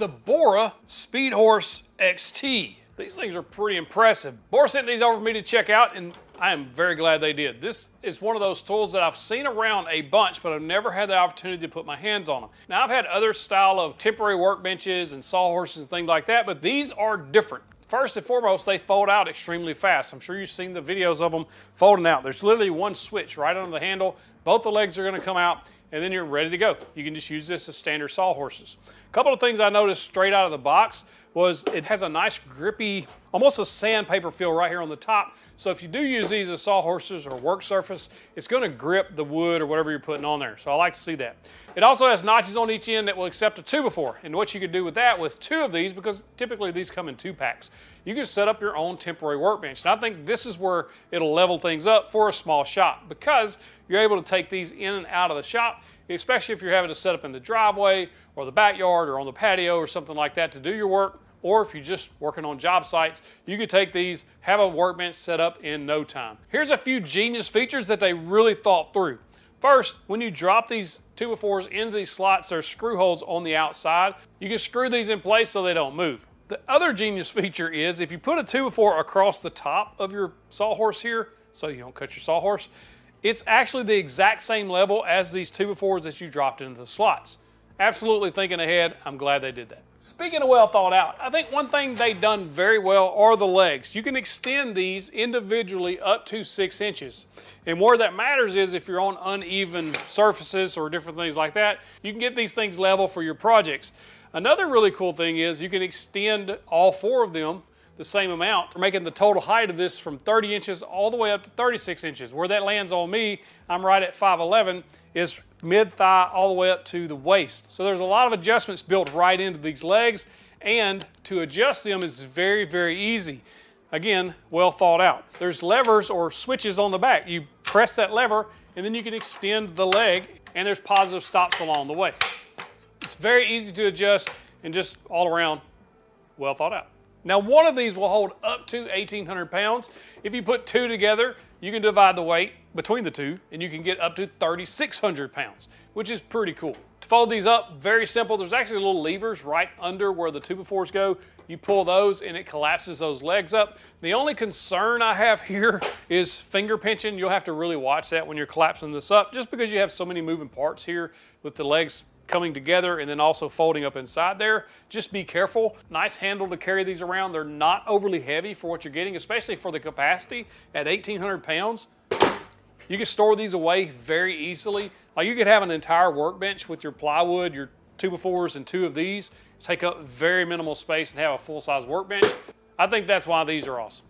The Bora Speedhorse XT. These things are pretty impressive. Bora sent these over for me to check out, and I am very glad they did. This is one of those tools that I've seen around a bunch, but I've never had the opportunity to put my hands on them. Now, I've had other style of temporary workbenches and sawhorses and things like that, but these are different. First and foremost, they fold out extremely fast. I'm sure you've seen the videos of them folding out. There's literally one switch right under the handle. Both the legs are going to come out, and then you're ready to go. You can just use this as standard sawhorses. A couple of things I noticed straight out of the box was it has a nice grippy, almost a sandpaper feel right here on the top. So if you do use these as sawhorses or work surface, it's going to grip the wood or whatever you're putting on there. So I like to see that. It also has notches on each end that will accept a 2x4. And what you could do with that, with two of these, because typically these come in 2-packs, you can set up your own temporary workbench. And I think this is where it'll level things up for a small shop, because you're able to take these in and out of the shop, especially if you're having to set up in the driveway or the backyard or on the patio or something like that to do your work, or if you're just working on job sites, you could take these, have a workbench set up in no time. Here's a few genius features that they really thought through. First, when you drop these 2x4s into these slots, there's screw holes on the outside. You can screw these in place so they don't move. The other genius feature is if you put a 2x4 across the top of your sawhorse here, so you don't cut your sawhorse, it's actually the exact same level as these 2x4s that you dropped into the slots. Absolutely thinking ahead. I'm glad they did that. Speaking of well thought out, I think one thing they've done very well are the legs. You can extend these individually up to 6 inches. And where that matters is if you're on uneven surfaces or different things like that, you can get these things level for your projects. Another really cool thing is you can extend all 4 of them the same amount, making the total height of this from 30 inches all the way up to 36 inches. Where that lands on me, I'm right at 5'11", is mid-thigh all the way up to the waist. So there's a lot of adjustments built right into these legs, and to adjust them is very, very easy. Again, well thought out. There's levers or switches on the back. You press that lever, and then you can extend the leg, and there's positive stops along the way. It's very easy to adjust and just all around well thought out. Now, one of these will hold up to 1,800 pounds. If you put 2 together, you can divide the weight between the 2, and you can get up to 3,600 pounds, which is pretty cool. To fold these up, very simple. There's actually little levers right under where the 2x4s go. You pull those, and it collapses those legs up. The only concern I have here is finger pinching. You'll have to really watch that when you're collapsing this up, just because you have so many moving parts here with the legs coming together and then also folding up inside there. Just be careful. Nice handle to carry these around. They're not overly heavy for what you're getting, especially for the capacity at 1,800 pounds. You can store these away very easily. Like, you could have an entire workbench with your plywood, your 2x4s, and 2 of these, take up very minimal space and have a full-size workbench. I think that's why these are awesome.